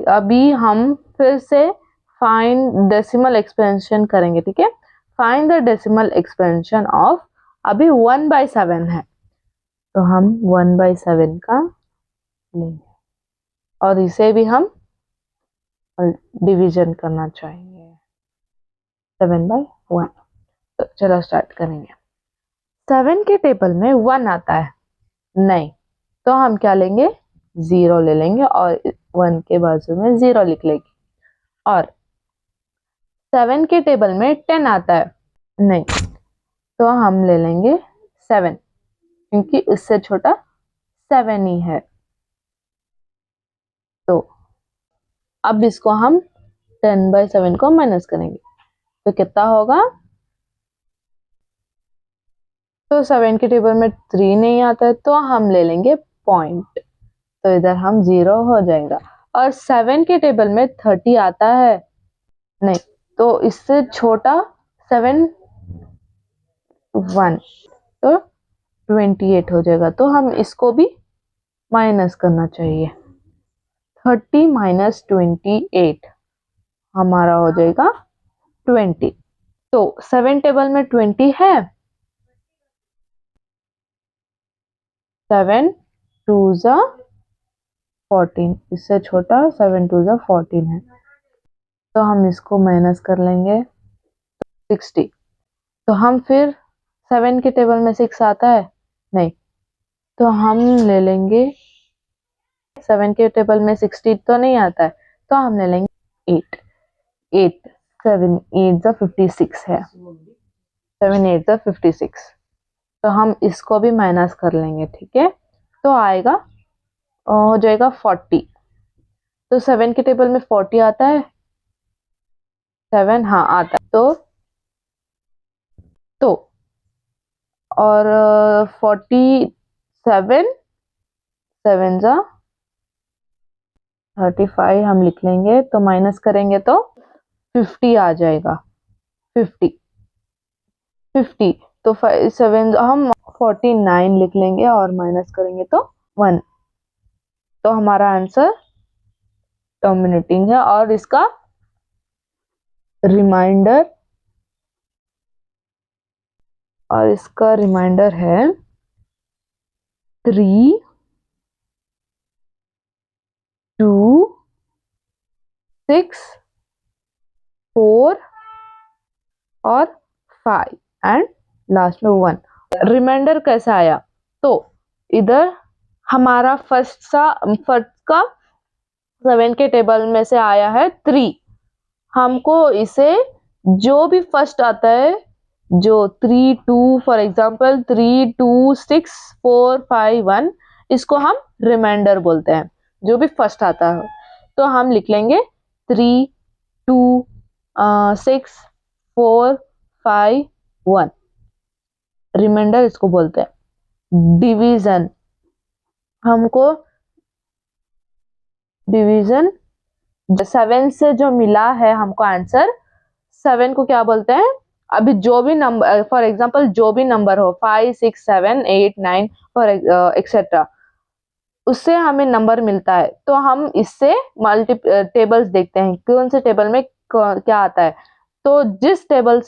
अभी हम फिर से फाइंड डेसिमल एक्सपेंशन करेंगे, ठीक है। Find the decimal expansion of, अभी 1/7 है तो हम 1/7 का लेंगे और इसे भी हम डिवीजन करना चाहेंगे 7/1। तो चलो स्टार्ट करेंगे। 7 के टेबल में 1 आता है नहीं, तो हम क्या लेंगे, 0 ले लेंगे और 1 के बाजू में 0 लिख लेंगे। और 7 के टेबल में 10 आता है नहीं, तो हम ले लेंगे 7, क्योंकि उससे छोटा 7 ही है। तो अब इसको हम 10/7 को माइनस करेंगे तो कितना होगा, तो 7 के टेबल में 3 नहीं आता है तो हम ले लेंगे पॉइंट, तो इधर हम 0 हो जाएगा। और 7 के टेबल में 30 आता है नहीं, तो इससे छोटा 7 1, तो 28 हो जाएगा। तो हम इसको भी माइनस करना चाहिए। 30 माइनस 28 हमारा हो जाएगा 20। तो 7 टेबल में 20 है, 7 2 जा 14, इससे छोटा 7 2 जा 14 है, तो हम इसको माइनस कर लेंगे 60। तो हम फिर 7 के टेबल में 6 आता है नहीं, तो हम ले लेंगे 7 के टेबल में 60 तो नहीं आता है, तो हम ले लेंगे 8 7 8 जा 56 है, 7 8 जा 56, तो हम इसको भी माइनस कर लेंगे, ठीक है। तो आएगा, हो जाएगा 40। तो 7 के टेबल में 40 आता है 7, हाँ आता है, तो और 47 7 जा 35 हम लिख लेंगे, तो माइनस करेंगे तो 50 आ जाएगा, 50 तो 7 हम 49 लिख लेंगे और माइनस करेंगे तो 1, तो हमारा आंसर टर्मिनेटिंग है। और इसका रिमाइंडर है 3 2 6 4 और 5 एंड लास्ट में 1। रिमाइंडर कैसा आया, तो इधर हमारा फर्स्ट का 7 के टेबल में से आया है 3, हमको इसे जो भी फर्स्ट आता है, जो 3 2 फॉर एग्जांपल 3 2 6 4 5 1, इसको हम रिमाइंडर बोलते हैं, जो भी फर्स्ट आता है। तो हम लिख लेंगे 3 2 6 4 5 1, रिमाइंडर इसको बोलते हैं। डिवीजन, हमको डिवीजन 7 से जो मिला है हमको आंसर, 7 को क्या बोलते हैं, अभी जो भी नंबर, फॉर एग्जांपल जो भी नंबर हो 5 6 7 8 9 फॉर एक्सेट्रा, उससे हमें नंबर मिलता है, तो हम इससे टेबल्स देखते हैं कौन से टेबल में क्या आता है। तो जिस टेबल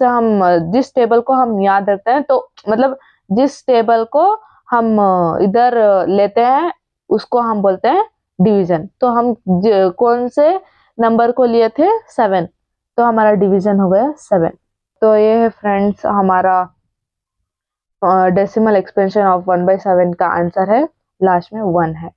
को हम याद रखते हैं, तो मतलब जिस टेबल को हम इधर लेते हैं, उसको हम बोलते हैं डिवीजन। तो हम कौन से नंबर को लिए थे, 7, तो हमारा डिवीजन हो गया 7। तो ये है फ्रेंड्स हमारा डेसिमल एक्सपेंशन ऑफ 1/7 का आंसर है, लास्ट में 1 है।